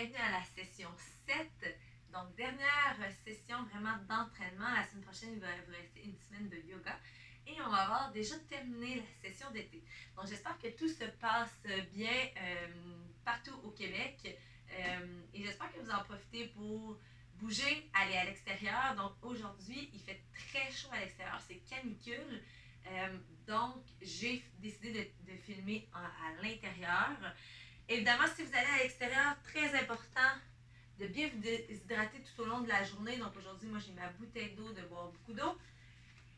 bienvenue à la session 7. Donc, dernière session vraiment d'entraînement. La semaine prochaine, il va vous rester une semaine de yoga. Et on va avoir déjà terminé la session d'été. Donc, j'espère que tout se passe bien partout au Québec. Et j'espère que vous en profitez pour bouger, aller à l'extérieur. Donc, aujourd'hui, il fait très chaud à l'extérieur. C'est canicule. Donc, j'ai décidé de filmer à l'intérieur. Évidemment, si vous allez à l'extérieur, très important de bien vous déshydrater tout au long de la journée. Donc aujourd'hui, moi j'ai ma bouteille d'eau, de boire beaucoup d'eau.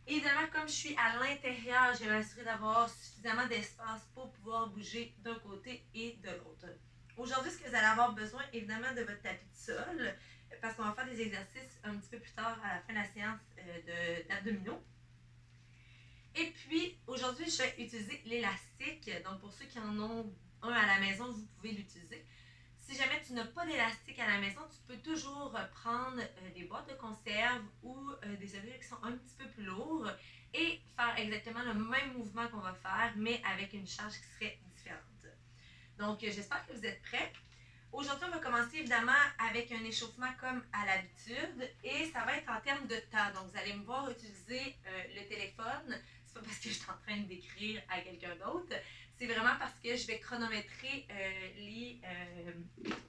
Évidemment, comme je suis à l'intérieur, je vais m'assurer d'avoir suffisamment d'espace pour pouvoir bouger d'un côté et de l'autre. Aujourd'hui, ce que vous allez avoir besoin, évidemment, de votre tapis de sol, parce qu'on va faire des exercices un petit peu plus tard à la fin de la séance d'abdominaux. Et puis, aujourd'hui, je vais utiliser l'élastique. Donc, pour ceux qui en ont un à la maison, vous pouvez l'utiliser. Si jamais tu n'as pas d'élastique à la maison, tu peux toujours prendre des boîtes de conserve ou des objets qui sont un petit peu plus lourds et faire exactement le même mouvement qu'on va faire, mais avec une charge qui serait différente. Donc, j'espère que vous êtes prêts. Aujourd'hui, on va commencer évidemment avec un échauffement comme à l'habitude et ça va être en termes de temps. Donc, vous allez me voir utiliser le téléphone. C'est pas parce que je suis en train d'écrire à quelqu'un d'autre. C'est vraiment parce que je vais chronométrer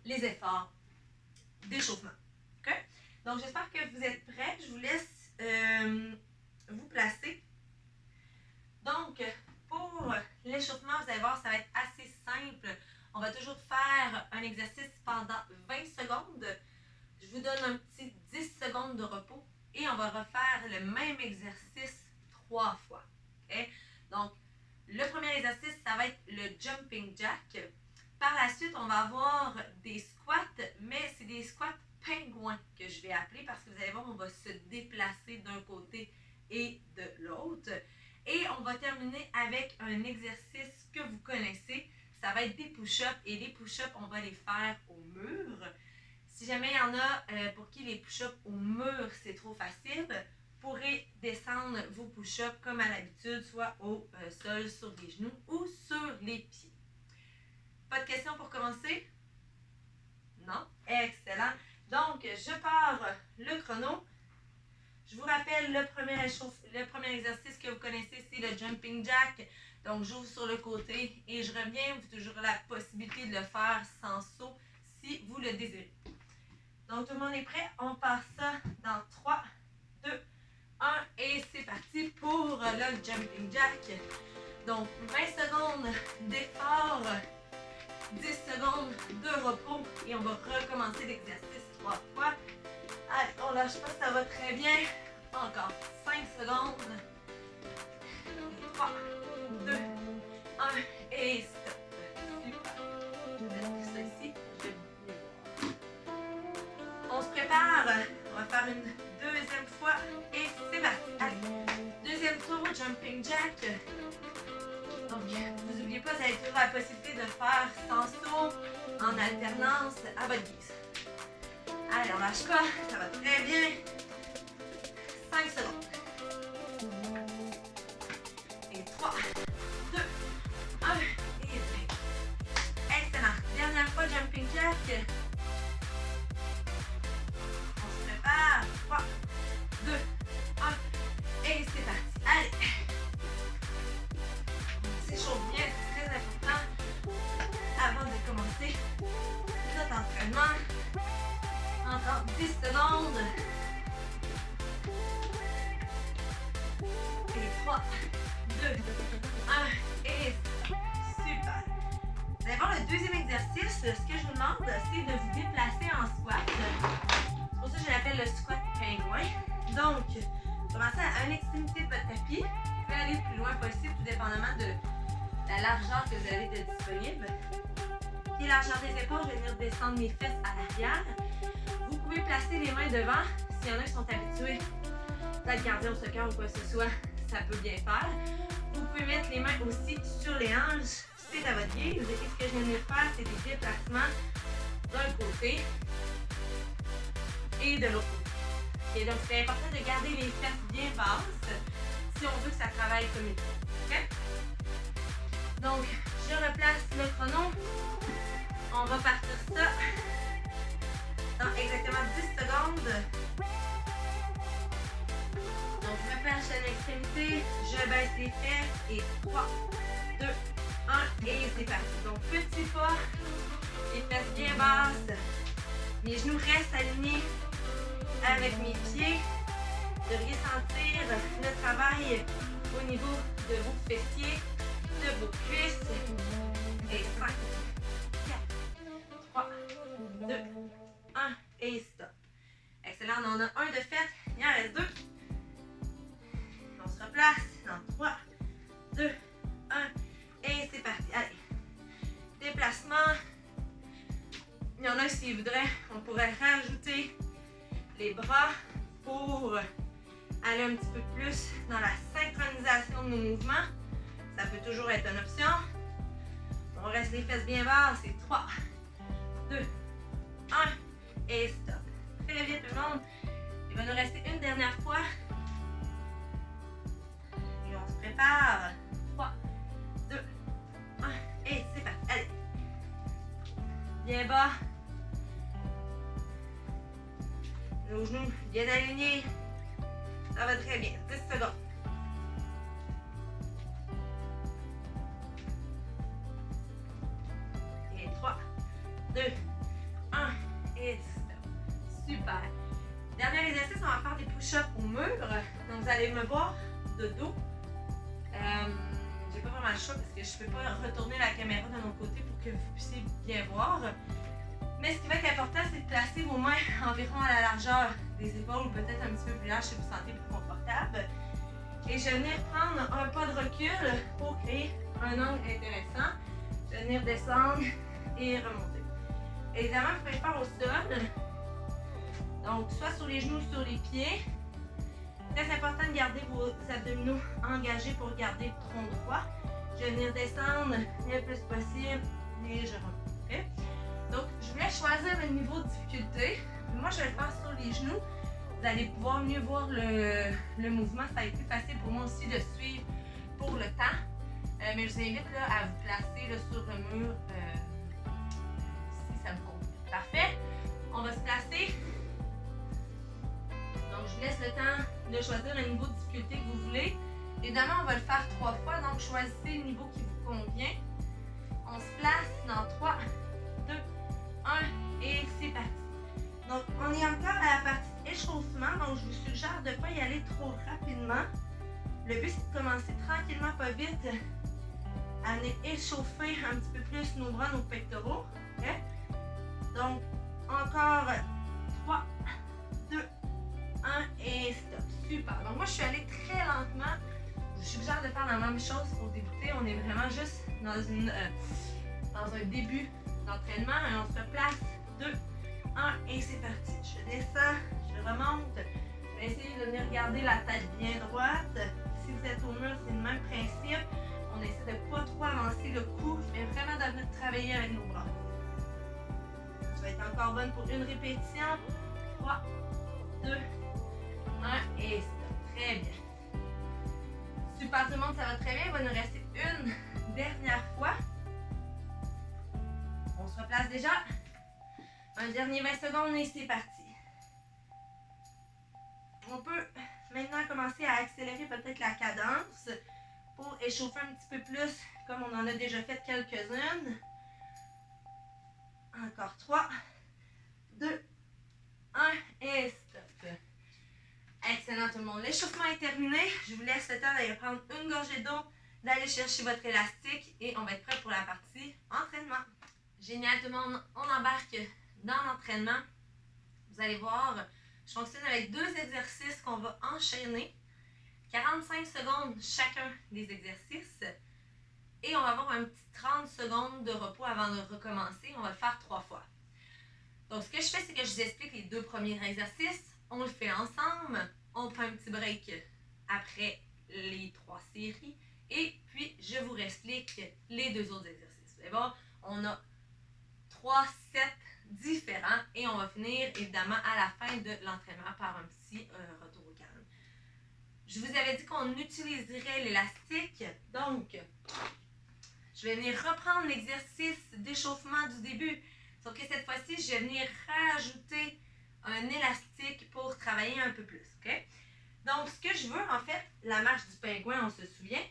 les efforts d'échauffement. Okay? Donc, j'espère que vous êtes prêts. Je vous laisse vous placer. Donc, pour l'échauffement, vous allez voir, ça va être assez simple. On va toujours faire un exercice pendant 20 secondes. Je vous donne un petit 10 secondes de repos et on va refaire le même exercice 3 fois. Okay? Donc, le premier exercice, ça va être le jumping jack. Par la suite, on va avoir des squats, mais c'est des squats pingouins que je vais appeler parce que vous allez voir, on va se déplacer d'un côté et de l'autre. Et on va terminer avec un exercice que vous connaissez. Ça va être des push-ups et les push-ups, on va les faire au mur. Si jamais il y en a pour qui les push-ups au mur, c'est trop facile, vous pourrez descendre vos push-ups comme à l'habitude, soit au sol, sur les genoux ou sur les pieds. Pas de questions pour commencer? Non? Excellent. Donc, je pars le chrono. Je vous rappelle, le premier exercice que vous connaissez, c'est le jumping jack. Donc, j'ouvre sur le côté et je reviens. Vous avez toujours la possibilité de le faire sans saut si vous le désirez. Donc, tout le monde est prêt? On part ça dans 3, 2, 1 et c'est parti pour le jumping jack. Donc, 20 secondes d'effort, 10 secondes de repos et on va recommencer l'exercice 3 fois. Allez, on lâche pas, ça va très bien. Encore 5 secondes. 3, 2, 1 et stop. Super. Je vais mettre ça ici. On se prépare. On va faire une deuxième fois et c'est parti. Allez, deuxième tour, jumping jack. Donc, vous n'oubliez pas, vous avez toujours la possibilité de faire sans saut, en alternance, à votre guise. Allez, on lâche pas, ça va très bien. 5 secondes. Et 3, 2, 1 et 20. Excellent. Dernière fois, jumping jack. On se prépare. 3, 2, 1 et c'est parti. Allez. On s'échauffe bien, c'est très important avant de commencer notre entraînement. Encore 10 secondes. Et 3, 2, 1 et super. Vous allez voir le deuxième exercice. Ce que je vous demande, c'est de vous déplacer en squat. C'est pour ça que je l'appelle le squat pingouin. Donc, commencez à une extrémité de votre tapis. Vous pouvez aller le plus loin possible, tout dépendamment de la largeur que vous avez de disponible. Puis largeur des épaules, je vais venir descendre mes fesses à l'arrière. Vous pouvez placer les mains devant. S'il y en a qui sont habitués d'être gardien au soccer ou quoi que ce soit, ça peut bien faire. Vous pouvez mettre les mains aussi sur les hanches. C'est à votre guise. Et ce que je viens de faire, c'est des déplacements d'un côté et de l'autre côté. Et donc, c'est important de garder les fesses bien basses si on veut que ça travaille comme il faut. Okay? Donc, je replace le chrono. On va partir ça exactement 10 secondes. Donc, je me place à l'extrémité, je baisse les fesses et 3, 2, 1 et c'est parti. Donc, petit pas, les fesses bien basses, mes genoux restent alignés avec mes pieds. Vous devriez sentir le travail au niveau de vos fessiers, de vos cuisses. Et 5, 4, 3, 2, 1 et stop. Excellent, on en a un de fait, il en reste 2. On se replace dans 3, 2, 1 et c'est parti. Allez, déplacement. Il y en a s'ils voudraient, on pourrait rajouter les bras pour aller un petit peu plus dans la synchronisation de nos mouvements. Ça peut toujours être une option. On reste les fesses bien basses. C'est 3, 2, 1 et stop. Très bien tout le monde. Il va nous rester une dernière fois. Et on se prépare. 3, 2, 1 et c'est parti. Allez. Bien bas. Nos genoux bien alignés. Ça va très bien. 10 secondes. Et 3, 2, 1 et stop. Super. Dernier exercice, on va faire des push-ups au mur. Donc, vous allez me voir de dos. J'ai pas vraiment le choix parce que je peux pas retourner la caméra de l'autre côté pour que vous puissiez bien voir. Mais ce qui va être important, c'est de placer vos mains environ à la largeur des épaules, peut-être un petit peu plus large si vous vous sentez plus confortable. Et je vais venir prendre un pas de recul pour créer un angle intéressant. Je vais venir descendre et remonter. Évidemment, vous pouvez le faire au sol. Donc, soit sur les genoux, sur les pieds. Très important de garder vos abdominaux engagés pour garder le tronc droit. Je vais venir descendre le plus possible et je remonte. Okay? Donc, je voulais choisir le niveau de difficulté. Moi, je vais le faire sur les genoux. Vous allez pouvoir mieux voir le mouvement. Ça va être plus facile pour moi aussi de suivre pour le temps. Mais je vous invite là, à vous placer là, sur le mur si ça me convient. Parfait. On va se placer. Donc, je vous laisse le temps de choisir le niveau de difficulté que vous voulez. Évidemment, on va le faire 3 fois. Donc, choisissez le niveau qui vous convient. On se place dans 3, 2, 1 et c'est parti. Donc, on est encore à la partie échauffement. Donc, je vous suggère de ne pas y aller trop rapidement. Le but, c'est de commencer tranquillement, pas vite, à venir échauffer un petit peu plus nos bras, nos pectoraux. Okay? Donc, encore 3, 2, 1 et stop. Super. Donc, moi, je suis allée très lentement. Je vous suggère de faire la même chose pour débuter. On est vraiment juste dans un début d'entraînement. Et on se replace. 2, 1 et c'est parti. Je descends, je remonte. Je vais essayer de venir garder la tête bien droite. Si vous êtes au mur, c'est le même principe. On essaie de ne pas trop avancer le cou, mais vraiment de venir travailler avec nos bras. Je vais être encore bonne pour une répétition. 3, 2, 1 et stop. Très bien. Super tout le monde, ça va très bien. Il va nous rester une dernière fois. On se replace déjà. Un dernier 20 secondes et c'est parti. On peut maintenant commencer à accélérer peut-être la cadence pour échauffer un petit peu plus, comme on en a déjà fait quelques-unes. Encore 3, 2, 1 et stop. Excellent tout le monde. L'échauffement est terminé. Je vous laisse le temps d'aller prendre une gorgée d'eau, d'aller chercher votre élastique et on va être prêt pour la partie entraînement. Génial tout le monde. On embarque dans l'entraînement. Vous allez voir, je fonctionne avec 2 exercices qu'on va enchaîner. 45 secondes chacun des exercices. Et on va avoir un petit 30 secondes de repos avant de recommencer. On va le faire 3 fois. Donc, ce que je fais, c'est que je vous explique les 2 premiers exercices. On le fait ensemble. On prend un petit break après les 3 séries. Et puis, je vous réexplique les 2 autres exercices. Vous allez voir, on a 3 sets différents. Et on va finir, évidemment, à la fin de l'entraînement par un petit retour au calme. Je vous avais dit qu'on utiliserait l'élastique. Donc, je vais venir reprendre l'exercice d'échauffement du début. Sauf que cette fois-ci, je vais venir rajouter un élastique pour travailler un peu plus. Okay? Donc, ce que je veux, en fait, la marche du pingouin, on se souvient,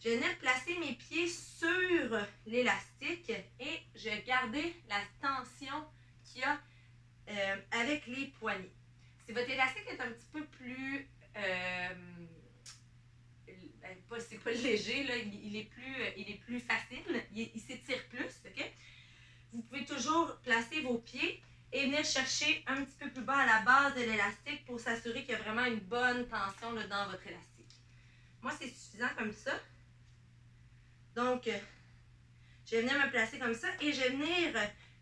je vais venir placer mes pieds sur l'élastique et je vais garder la tension qu'il y a avec les poignets. Si votre élastique est un petit peu plus... c'est pas léger, là, il est plus facile, il s'étire plus, ok? Vous pouvez toujours placer vos pieds et venir chercher un petit peu plus bas à la base de l'élastique pour s'assurer qu'il y a vraiment une bonne tension là, dans votre élastique. Moi, c'est suffisant comme ça. Donc, je vais venir me placer comme ça et je vais venir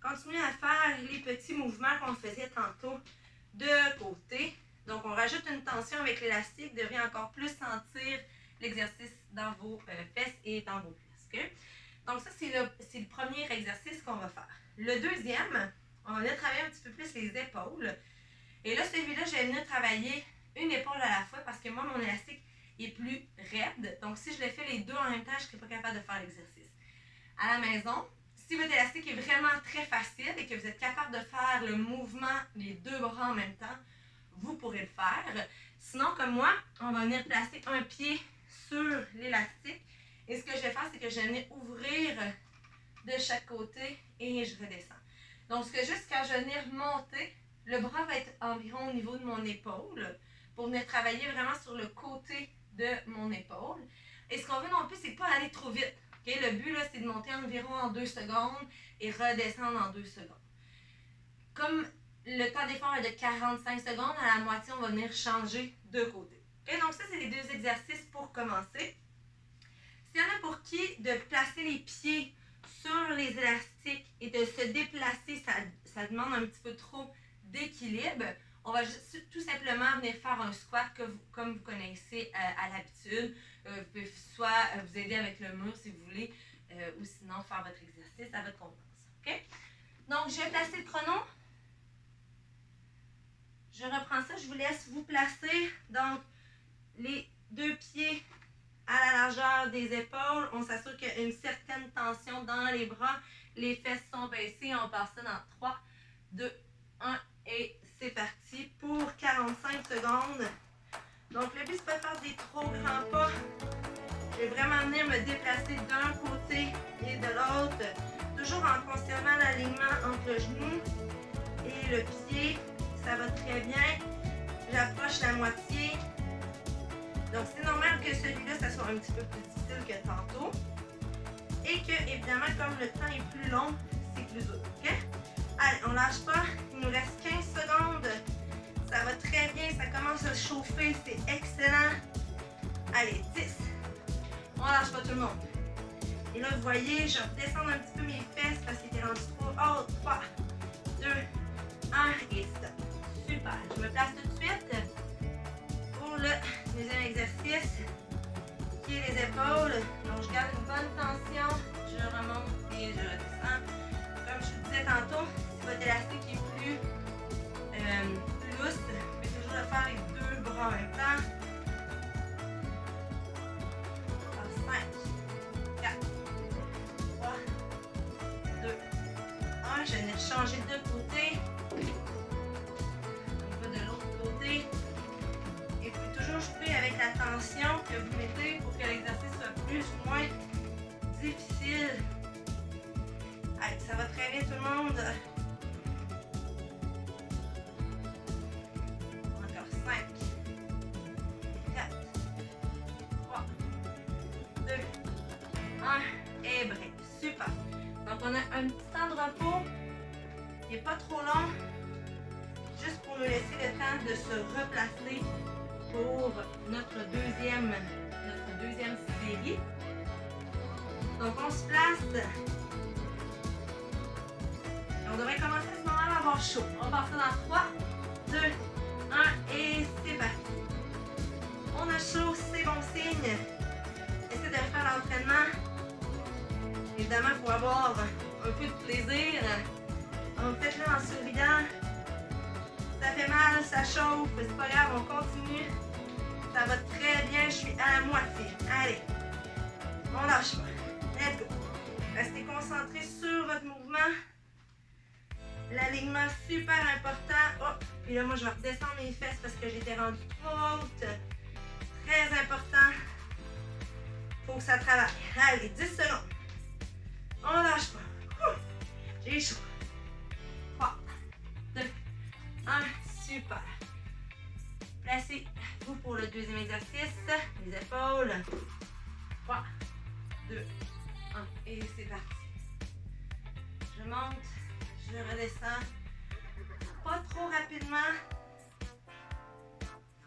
continuer à faire les petits mouvements qu'on faisait tantôt de côté. Donc, on rajoute une tension avec l'élastique, vous devrez encore plus sentir l'exercice dans vos fesses et dans vos cuisses. Okay? Donc, ça, c'est le premier exercice qu'on va faire. Le deuxième, on va venir travailler un petit peu plus les épaules. Et là, celui-là, je vais venir travailler une épaule à la fois parce que moi, mon élastique est plus raide. Donc, si je le fais les deux en même temps, je ne serai pas capable de faire l'exercice. À la maison, si votre élastique est vraiment très facile et que vous êtes capable de faire le mouvement, les deux bras en même temps, vous pourrez le faire. Sinon, comme moi, on va venir placer un pied sur l'élastique. Et ce que je vais faire, c'est que je vais venir ouvrir de chaque côté et je redescends. Donc, ce que juste quand je vais venir monter, le bras va être environ au niveau de mon épaule pour venir travailler vraiment sur le côté de mon épaule. Et ce qu'on veut non plus, c'est pas aller trop vite. Okay? Le but, là, c'est de monter environ en 2 secondes et redescendre en 2 secondes. Comme le temps d'effort est de 45 secondes, à la moitié, on va venir changer de côté. Okay? Donc ça, c'est les deux exercices pour commencer. S'il y en a pour qui de placer les pieds sur les élastiques et de se déplacer, ça demande un petit peu trop d'équilibre, on va juste, tout simplement venir faire un squat comme vous connaissez à l'habitude. Vous pouvez soit vous aider avec le mur si vous voulez, ou sinon faire votre exercice à votre convenance. Okay? Donc, je vais placer le chrono. Je reprends ça, je vous laisse vous placer. Donc, les deux pieds à la largeur des épaules. On s'assure qu'il y a une certaine tension dans les bras. Les fesses sont baissées. On passe ça dans 3, 2, 1 et c'est parti pour 45 secondes. Donc, le but, c'est pas de faire des trop grands pas. Je vais vraiment venir me déplacer d'un côté et de l'autre, toujours en conservant l'alignement entre le genou et le pied. Ça va très bien. J'approche la moitié. Donc, c'est normal que celui-là, ça soit un petit peu plus difficile que tantôt. Et que, évidemment, comme le temps est plus long, c'est plus dur. Okay? Allez, on lâche pas. Il nous reste 15 secondes. Ça va très bien. Ça commence à chauffer. C'est excellent. Allez, 10. On lâche pas tout le monde. Et là, vous voyez, je redescends un petit peu mes fesses parce qu'il était rendu trop haut. 3, 2, 1 et stop. Super. Je me place tout de suite pour le deuxième exercice qui est les épaules. Donc, je garde une bonne tension. Je remonte et je redescends. Comme je vous disais tantôt, si votre élastique est plus lousse, vous pouvez toujours le faire les deux bras en même temps. 5, 4, 3, 2, 1. Je vais venir changer de côté. On va de l'autre côté. Et vous pouvez toujours jouer avec la tension que vous mettez pour que l'exercice soit plus ou moins difficile. Allez, ça va très bien tout le monde. Encore 5, 4, 3, 2, 1 et break. Super. Donc, on a un petit temps de repos qui n'est pas trop long, juste pour nous laisser le temps de se replacer pour notre deuxième série. Donc, on se place. On devrait commencer à ce moment-là à avoir chaud. On va partir dans 3, 2, 1 et c'est parti. On a chaud, c'est bon signe. Essayez de faire l'entraînement. Évidemment, il faut avoir un peu de plaisir. Donc, faites-le en souriant. Ça fait mal, ça chauffe, c'est pas grave, on continue. Ça va très bien, je suis à la moitié. Allez, on lâche pas. Let's go. Restez concentrés sur votre mouvement. L'alignement super important. Oh, Puis là, moi, je vais redescendre mes fesses parce que j'étais rendue trop haute. Très important. Faut que ça travaille. Allez, 10 secondes. On lâche pas. J'ai chaud. 3, 2, 1. Super. Placez-vous pour le deuxième exercice. Les épaules. 3, 2, 1. Et c'est parti. Je monte. Je redescends. Pas trop rapidement.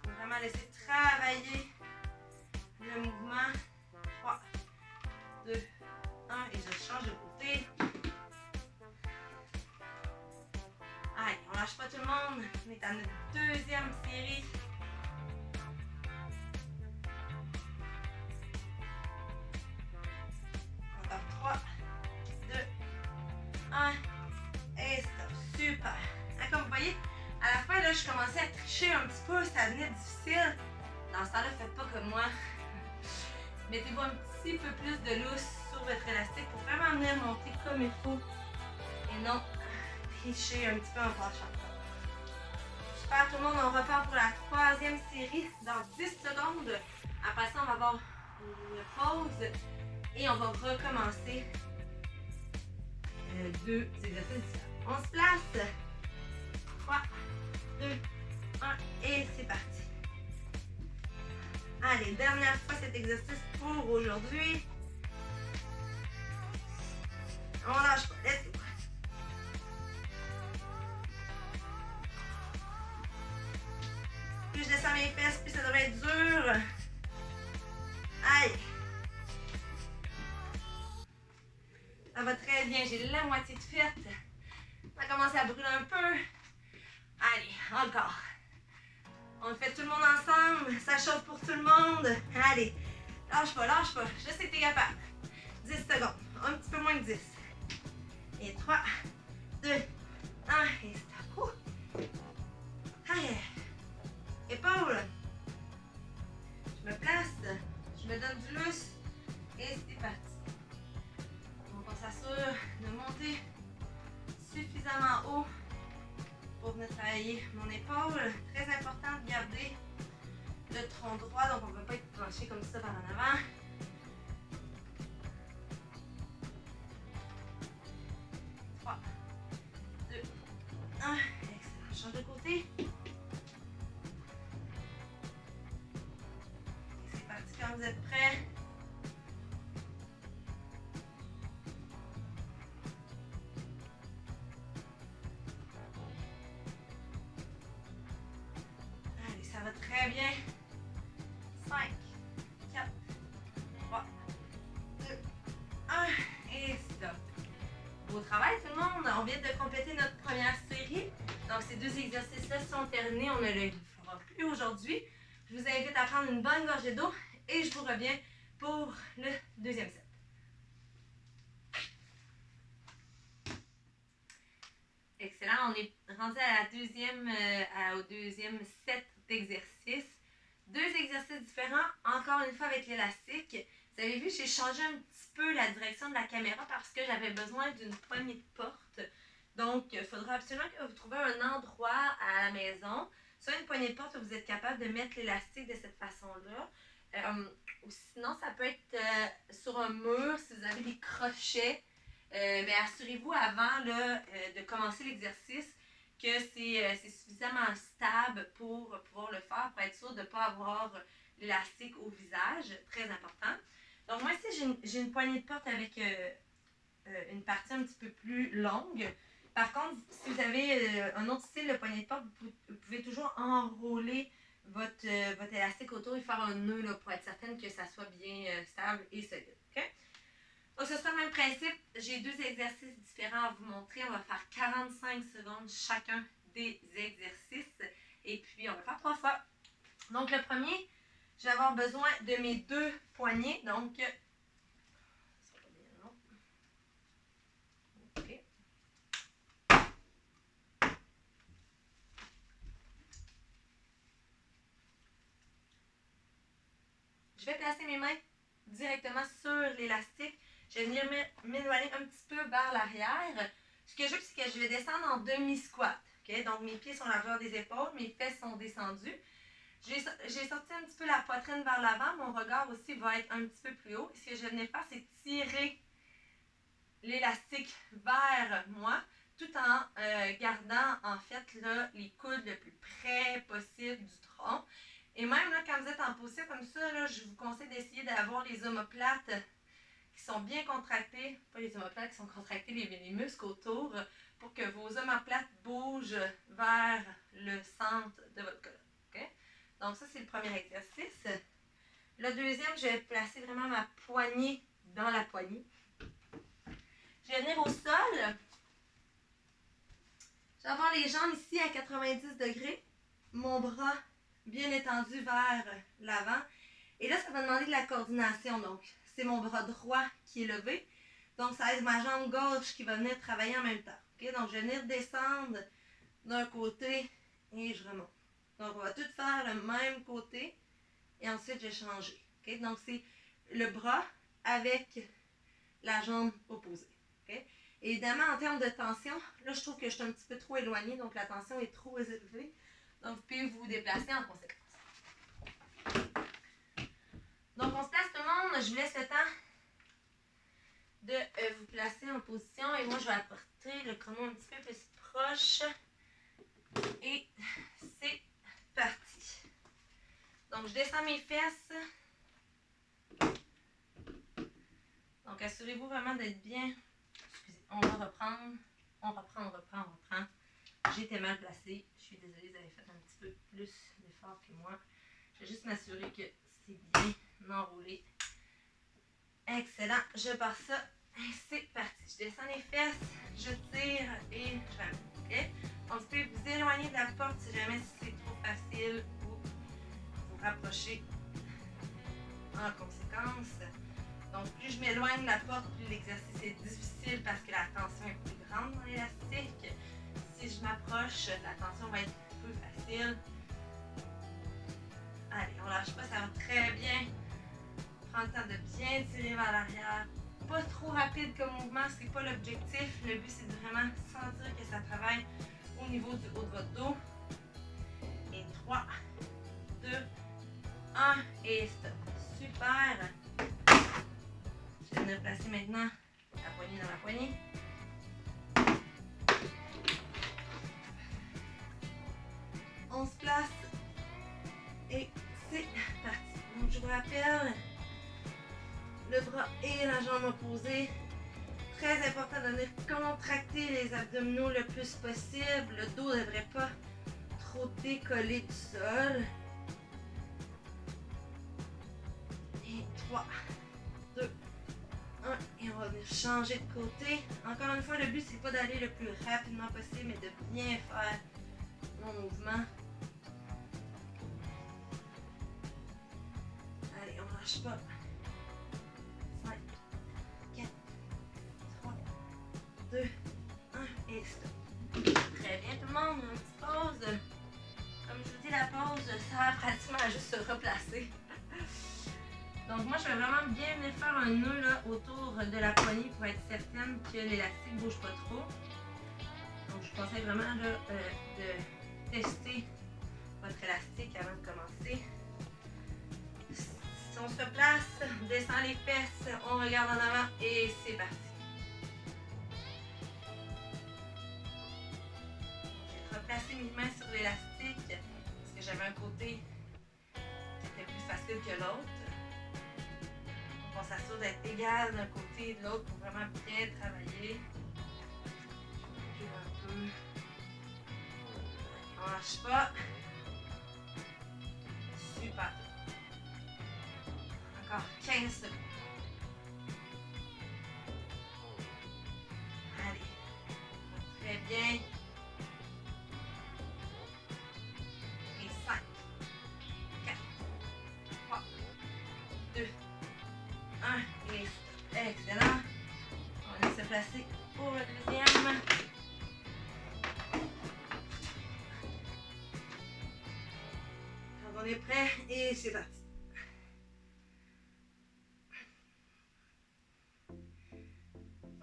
Faut vraiment laisser travailler le mouvement. 3, 2, 1. Et je change de côté. Allez, on lâche pas tout le monde. On est à notre deuxième série. Encore 3, 2, 1. Et stop. Super. Comme vous voyez, à la fin, là, je commençais à tricher un petit peu. Ça devenait difficile. Dans ce temps-là, faites pas comme moi. Mettez-vous un petit peu plus de lousse sur votre élastique pour vraiment venir monter comme il faut. Et non tricher un petit peu en penchant. Super, tout le monde, on repart pour la troisième série dans 10 secondes. Après ça, on va avoir une pause et on va recommencer deux exercices différents. On se place. 3, 2, 1 et c'est parti. Allez, dernière fois cet exercice pour aujourd'hui. On lâche pas, let's go. Plus je descends mes fesses, plus ça devrait être dur. Allez. Ça va très bien, j'ai la moitié de faite. Ça commence à brûler un peu. Allez, encore. On le fait tout le monde ensemble. Ça chauffe pour tout le monde. Allez, lâche pas, lâche pas. Je sais que t'es capable. 10 secondes. Un petit peu moins que 10. Et 3, 2, 1. Et stop. Allez. Épaules. Je me place. Je me donne du lousse. Et c'est parti. Donc on s'assure de monter suffisamment haut pour venir travailler mon épaule. Très important de garder le tronc droit, donc on ne peut pas être penché comme ça par en avant. Trois, 2, 1. Excellent. Change de côté. Et c'est parti quand vous êtes prêts. Ça va très bien. 5, 4, 3, 2, 1. Et stop. Beau travail tout le monde. On vient de compléter notre première série. Donc ces deux exercices-là sont terminés. On ne le fera plus aujourd'hui. Je vous invite à prendre une bonne gorgée d'eau et je vous reviens pour le deuxième set. Excellent. On est rendu à au deuxième set d'exercices. Deux exercices différents, encore une fois avec l'élastique. Vous avez vu, j'ai changé un petit peu la direction de la caméra parce que j'avais besoin d'une poignée de porte. Donc, il faudra absolument que vous trouviez un endroit à la maison, soit une poignée de porte où vous êtes capable de mettre l'élastique de cette façon-là. Ou sinon, ça peut être sur un mur si vous avez des crochets. Mais assurez-vous avant là, de commencer l'exercice que c'est suffisamment stable pour pouvoir le faire, pour être sûr de ne pas avoir l'élastique au visage, très important. Donc moi ici, j'ai une poignée de porte avec une partie un petit peu plus longue. Par contre, si vous avez un autre style de poignée de porte, vous pouvez toujours enrouler votre élastique autour et faire un nœud là, pour être certaine que ça soit bien stable et solide. Okay? Donc, ce sera le même principe. J'ai deux exercices différents à vous montrer. On va faire 45 secondes chacun des exercices. Et puis, on va faire 3 fois. Donc, le premier, je vais avoir besoin de mes deux poignets. Donc, ça va bien long. OK. Je vais placer mes mains directement sur l'élastique. Je vais venir m'éloigner un petit peu vers l'arrière. Ce que je veux, c'est que je vais descendre en demi-squat. Okay? Donc, mes pieds sont à la hauteur des épaules, mes fesses sont descendues. J'ai sorti un petit peu la poitrine vers l'avant. Mon regard aussi va être un petit peu plus haut. Et ce que je vais venir faire, c'est tirer l'élastique vers moi, tout en gardant en fait là, les coudes le plus près possible du tronc. Et même là, quand vous êtes en position comme ça, là, je vous conseille d'essayer d'avoir les omoplates qui sont bien contractés, pas les omoplates qui sont contractés, les muscles autour, pour que vos omoplates bougent vers le centre de votre colonne. Okay? Donc ça, c'est le premier exercice. Le deuxième, je vais placer vraiment ma poignée dans la poignée. Je vais venir au sol. Je vais avoir les jambes ici à 90 degrés. Mon bras bien étendu vers l'avant. Et là, ça va demander de la coordination. Donc, c'est mon bras droit qui est levé. Donc, ça va être ma jambe gauche qui va venir travailler en même temps. Okay? Donc, je vais venir descendre d'un côté et je remonte. Donc, on va tout faire le même côté et ensuite, je vais changer. Okay? Donc, c'est le bras avec la jambe opposée. Okay? Évidemment, en termes de tension, là, je trouve que je suis un petit peu trop éloignée, donc la tension est trop élevée. Donc, vous pouvez vous déplacer en conséquence. Donc, on se place tout le monde. Je vous laisse le temps de vous placer en position. Et moi, je vais apporter le chrono un petit peu plus proche. Et c'est parti. Donc, je descends mes fesses. Donc, assurez-vous vraiment d'être bien. Excusez, on va reprendre. On reprend. J'étais mal placée. Je suis désolée, vous avez fait un petit peu plus d'effort que moi. Je vais juste m'assurer que c'est bien enroulé. Excellent. Je pars ça. Et c'est parti. Je descends les fesses, je tire et je ramène. Okay? Donc, vous pouvez vous éloigner de la porte si jamais c'est trop facile ou vous rapprocher en conséquence. Donc, plus je m'éloigne de la porte, plus l'exercice est difficile parce que la tension est plus grande dans l'élastique. Si je m'approche, la tension va être plus facile. Allez, on lâche pas, ça va très bien. Prends le temps de bien tirer vers l'arrière. Pas trop rapide comme mouvement, c'est pas l'objectif. Le but, c'est de vraiment sentir que ça travaille au niveau du haut de votre dos. Et 3, 2, 1 et stop. Super. Je vais venir placer maintenant la poignée dans la poignée. On se place et c'est parti. Donc, je vous rappelle, le bras et la jambe opposée. Très important de venir contracter les abdominaux le plus possible. Le dos ne devrait pas trop décoller du sol. Et 3, 2, 1. Et on va venir changer de côté. Encore une fois, le but, c'est pas d'aller le plus rapidement possible, mais de bien faire mon mouvement. Allez, on lâche pas. 5, 4, 3, 2, 1 et stop. Très bien tout le monde, une petite pause. Comme je vous dis, la pause sert pratiquement à juste se replacer. Donc moi, je vais vraiment bien venir faire un nœud là, autour de la poignée pour être certaine que l'élastique ne bouge pas trop. Donc je vous conseille vraiment là, de tester votre élastique avant de commencer. Si on se replace, on descend les fesses, on regarde en avant et c'est parti. Je vais replacer mes mains sur l'élastique parce que j'avais un côté qui était plus facile que l'autre. On s'assure d'être égal d'un côté et de l'autre pour vraiment bien travailler. Je recule un peu. On lâche pas. Super. Encore 15 secondes. Allez. Très bien. Et 5, 4, 3, 2, 1 et stop. Excellent. On va se placer pour le deuxième. Donc on est prêt et c'est parti.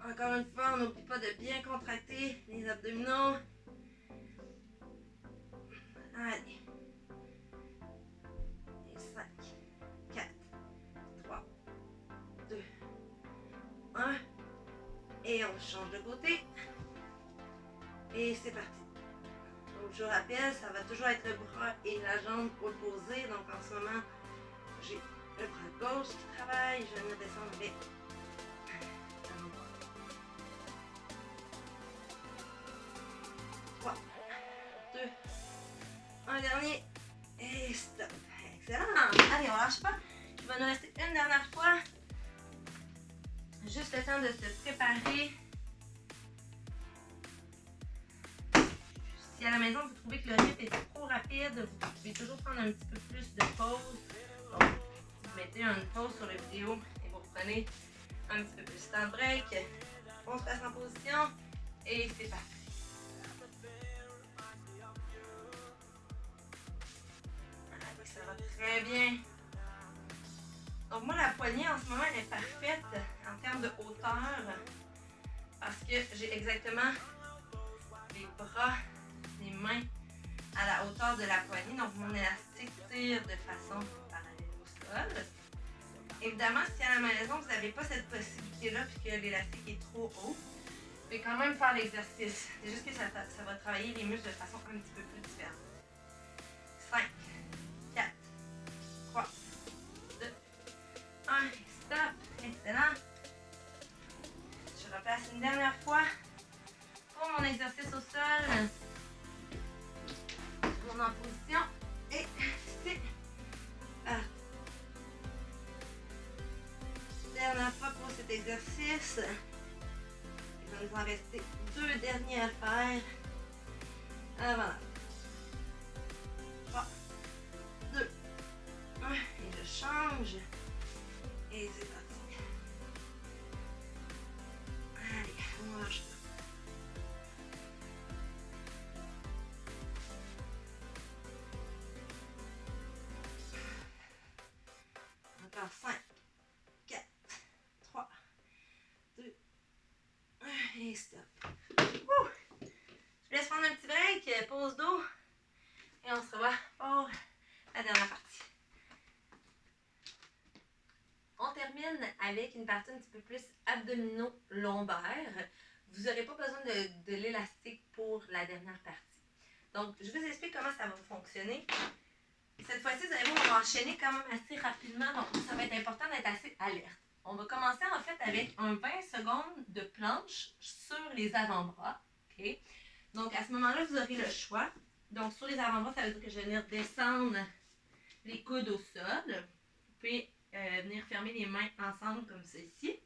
Encore une fois, on n'oublie pas de bien contracter les abdominaux. Allez. Et 5, 4, 3, 2, 1. Et on change de côté. Et c'est parti. Donc je vous rappelle, ça va toujours être le bras et la jambe opposés. Donc en ce moment, j'ai le bras gauche qui travaille. Je vais venir descendre avec 3, 2, 1 dernier. Et stop. Excellent. Allez, on lâche pas. Il va nous rester une dernière fois. Juste le temps de se préparer. Si à la maison vous trouvez que le rythme est trop rapide, vous pouvez toujours prendre un petit peu plus de pause. Donc, vous mettez une pause sur la vidéo et vous reprenez un petit peu plus de temps de break. On se passe en position et c'est parti. Ça va très bien. Donc moi, la poignée en ce moment elle est parfaite en termes de hauteur parce que j'ai exactement les bras, les mains à la hauteur de la poignée. Donc mon élastique tire de façon parallèle au sol. Évidemment, si à la maison vous n'avez pas cette possibilité-là puis que l'élastique est trop haut, vous pouvez quand même faire l'exercice. C'est juste que ça va travailler les muscles de façon un petit peu plus différente. 5, 4, 3, 2, 1, stop. Excellent. Je replace une dernière fois pour mon exercice au sol. Je tourne en position et c'est parti. Dernière fois pour cet exercice. Il va nous en rester 2 derniers à faire. Voilà. 3, 2, 1. Et je change. Et c'est parti. Allez, on lâche pas. Encore 5, 4, 3, 2, 1 et stop. Je vous laisse prendre un petit break, pause d'eau et on se revoit pour la dernière partie. On termine avec une partie un petit peu plus abdominaux-lombaires. Vous n'aurez pas besoin de l'élastique pour la dernière partie. Donc, je vous explique comment ça va fonctionner. Cette fois-ci, vous allez voir, on va enchaîner quand même assez rapidement, donc ça va être important d'être assez alerte. On va commencer en fait avec un 20 secondes de planche sur les avant-bras. Okay? Donc, à ce moment-là, vous aurez le choix. Donc, sur les avant-bras, ça veut dire que je vais venir descendre les coudes au sol. Vous pouvez venir fermer les mains ensemble comme ceci.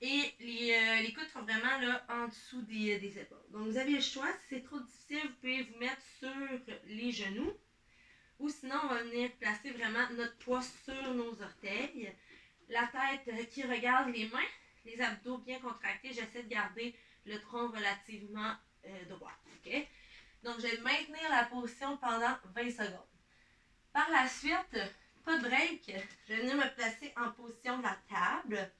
Et les coudes sont vraiment là en dessous des épaules. Donc, vous avez le choix. Si c'est trop difficile, vous pouvez vous mettre sur les genoux. Ou sinon, on va venir placer vraiment notre poids sur nos orteils. La tête qui regarde les mains, les abdos bien contractés. J'essaie de garder le tronc relativement droit. Okay? Donc, je vais maintenir la position pendant 20 secondes. Par la suite, pas de break. Je vais venir me placer en position de la table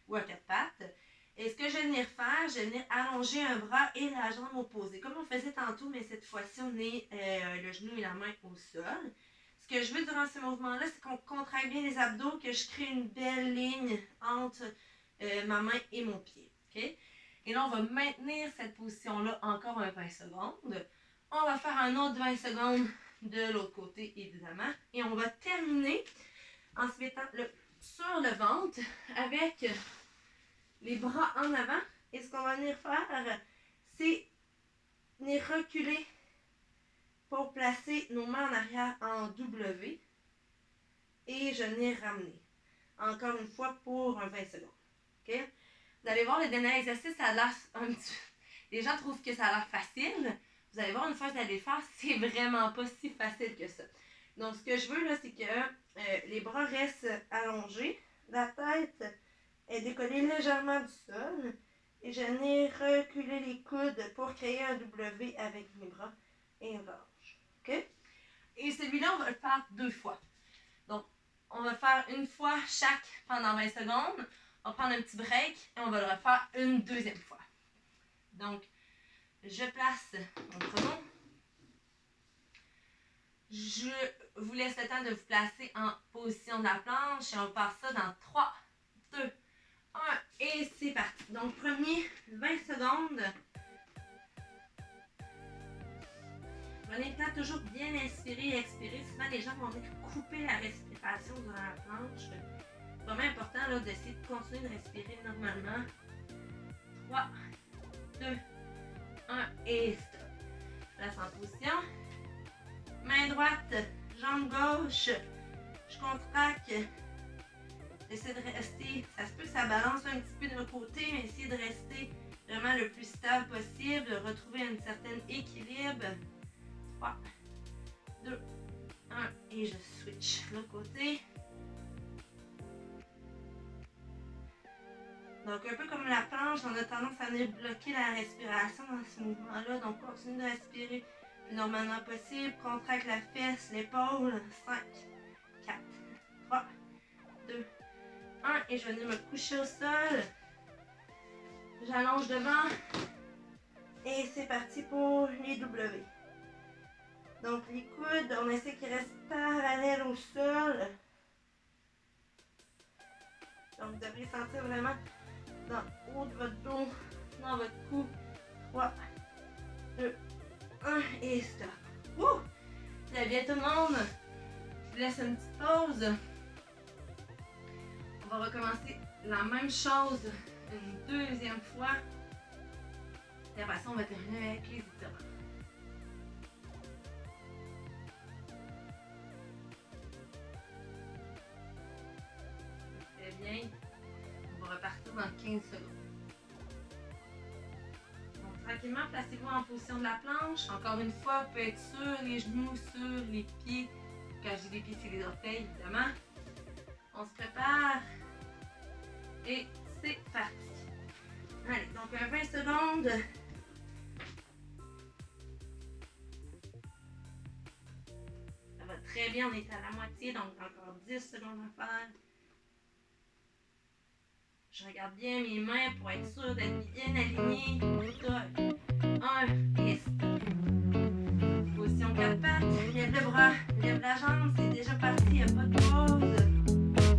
ou à 4 pattes. Et ce que je vais venir faire, je vais venir allonger un bras et la jambe opposée. Comme on faisait tantôt, mais cette fois-ci, on est le genou et la main au sol. Ce que je veux durant ce mouvement-là, c'est qu'on contracte bien les abdos, que je crée une belle ligne entre ma main et mon pied. Okay? Et là, on va maintenir cette position-là encore un 20 secondes. On va faire un autre 20 secondes de l'autre côté, évidemment. Et on va terminer en se mettant sur le ventre avec les bras en avant. Et ce qu'on va venir faire, c'est venir reculer pour placer nos mains en arrière en W. Et je venir ramener. Encore une fois pour un 20 secondes. Okay? Vous allez voir, le dernier exercice, ça a l'air un petit... Les gens trouvent que ça a l'air facile. Vous allez voir, une fois que vous allez le faire, c'est vraiment pas si facile que ça. Donc, ce que je veux, là, c'est que les bras restent allongés. La tête est décollée légèrement du sol. Et je viens reculer les coudes pour créer un W avec mes bras et une relâche. OK? Et celui-là, on va le faire 2 fois. Donc, on va le faire une fois chaque pendant 20 secondes. On va prendre un petit break et on va le refaire une deuxième fois. Donc, je place mon chrono. Je vous laisse le temps de vous placer en position de la planche et on passe ça dans 3, 2, 1 et c'est parti. Donc, premier 20 secondes. Prenez le temps toujours bien inspirer et expirer. Souvent, les gens vont venir couper la respiration durant la planche. C'est vraiment important là, d'essayer de continuer de respirer normalement. 3, 2, 1 et stop. Place en position. Main droite, jambe gauche. Je contracte. J'essaie de rester. Ça se peut que ça balance un petit peu de l'autre côté, mais essayez de rester vraiment le plus stable possible. Retrouver un certain équilibre. 3, 2, 1 et je switch l'autre côté. Donc un peu comme la planche, on a tendance à venir bloquer la respiration dans ce mouvement-là. Donc continue de respirer le plus normalement possible. Contracte la fesse, l'épaule. 5, 4, 3, 2, 1 et je vais venir me coucher au sol. J'allonge devant. Et c'est parti pour les W. Donc les coudes, on essaie qu'ils restent parallèles au sol. Donc vous devriez sentir vraiment dans le haut de votre dos, dans votre cou. 3, 2, 1 et stop. Wouh! Très bien tout le monde. Je vous laisse une petite pause. On va recommencer la même chose une deuxième fois. Et après ça, on va terminer avec les étirements. Très bien. On va repartir dans 15 secondes. Donc, tranquillement, placez-vous en position de la planche. Encore une fois, vous pouvez être sur les genoux, sur les pieds. Quand je dis les pieds, c'est les orteils, évidemment. On se prépare. Et c'est parti. Allez, donc 20 secondes. Ça va très bien, on est à la moitié, donc encore 10 secondes à faire. Je regarde bien mes mains pour être sûre d'être bien alignée. 1 et stop. Position 4 pattes. Lève le bras, lève la jambe. C'est déjà parti, il n'y a pas de pause.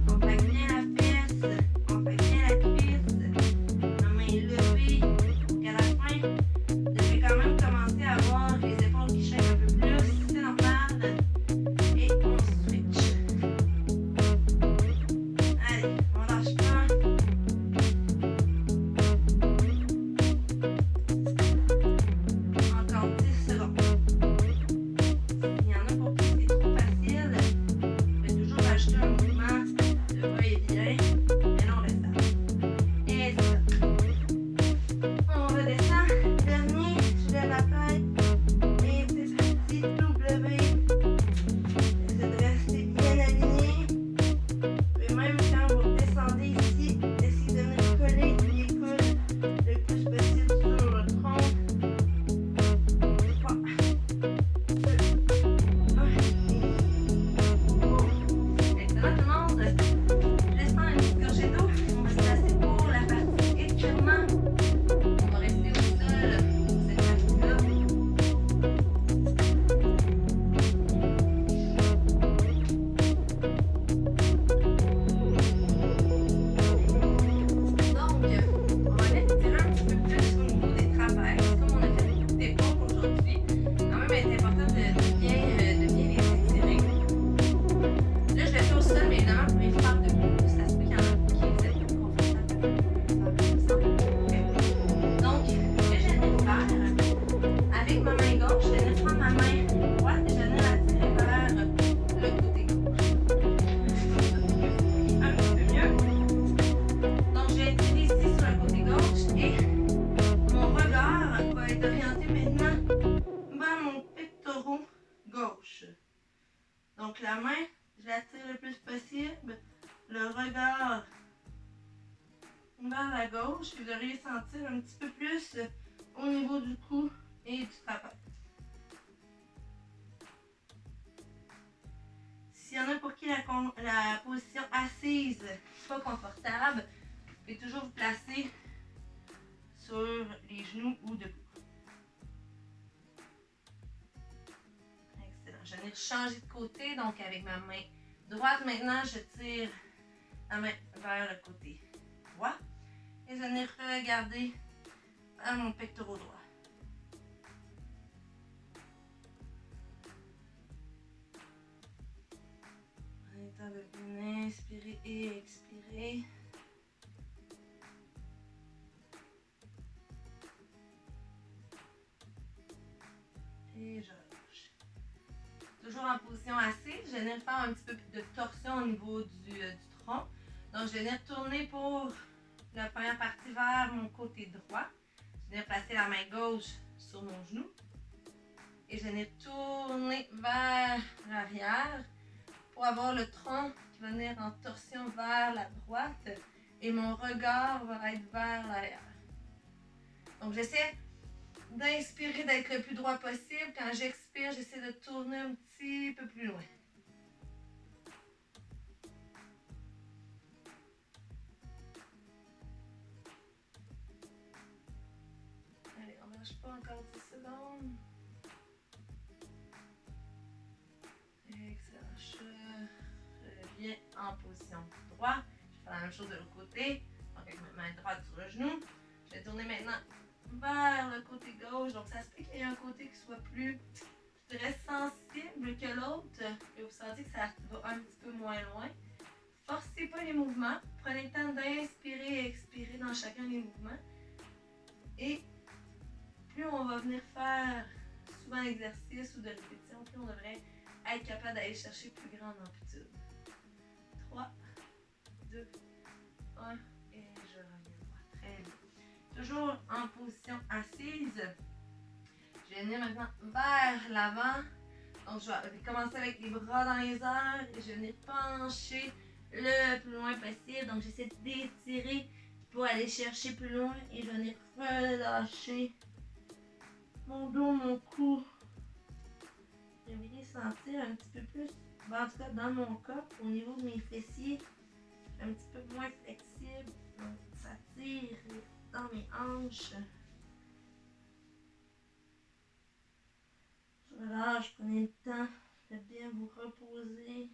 On fait bien la fesse. On fait bien la cuisse. La main est levée. Jusqu'à la fin, vous devez quand même commencer à avoir les épaules qui chaînent un peu plus. C'est normal. Et on switch. Allez, on lâche pas. Donc la main, je la tire le plus possible. Le regard vers la gauche. Vous devriez sentir un petit peu plus au niveau du cou et du trapèze. S'il y en a pour qui la position assise n'est pas confortable, vous pouvez toujours vous placer sur les genoux ou debout. Excellent. je vais venir changer de côté. Donc, avec ma main droite, maintenant, je tire la main vers le côté droit. Et je vais venir regarder vers mon pectoral droit. En étant de bien inspirer et expirer. Et je relâche. Toujours en position assise, je vais venir faire un petit peu de torsion au niveau du tronc. Donc, je vais venir tourner pour la première partie vers mon côté droit. Je vais venir placer la main gauche sur mon genou. Et je vais venir tourner vers l'arrière pour avoir le tronc qui va venir en torsion vers la droite. Et mon regard va être vers l'arrière. Donc, j'essaie d'inspirer, d'être le plus droit possible. Quand j'expire, j'essaie de tourner un petit peu plus loin. Allez, on ne lâche pas encore 10 secondes. Excellent. Je reviens en position droite. Je fais la même chose de l'autre côté. Donc, avec ma main droite sur le genou. Je vais tourner maintenant vers le côté gauche. Donc, ça se peut qu'il y ait un côté qui soit plus, je dirais, sensible que l'autre. Et vous sentez que ça va un petit peu moins loin. Forcez pas les mouvements. Prenez le temps d'inspirer et expirer dans chacun des mouvements. Et plus on va venir faire souvent d'exercices ou de répétitions, plus on devrait être capable d'aller chercher plus grande amplitude. 3, 2, 1 et je reviens droit. Très bien. Toujours en position assise. Je vais venir maintenant vers l'avant. Donc, je vais commencer avec les bras dans les airs et je vais venir pencher le plus loin possible. Donc, j'essaie d'étirer pour aller chercher plus loin et je vais venir relâcher mon dos, mon cou. Je vais venir sentir un petit peu plus, en tout cas dans mon corps, au niveau de mes fessiers, un petit peu moins flexible. Donc, ça tire dans mes hanches. Je relâche, prenez le temps de bien vous reposer,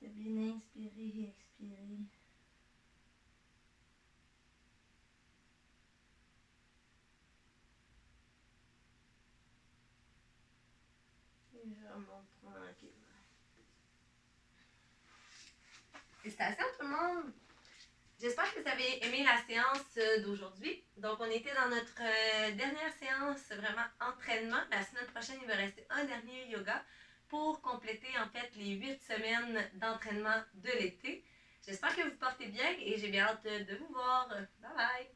de bien inspirer et expirer. Et je remonte tranquillement. Félicitations tout le monde! J'espère que vous avez aimé la séance d'aujourd'hui. Donc, on était dans notre dernière séance, vraiment entraînement. La semaine prochaine, il va rester un dernier yoga pour compléter en fait les 8 semaines d'entraînement de l'été. J'espère que vous portez bien et j'ai bien hâte de vous voir. Bye bye!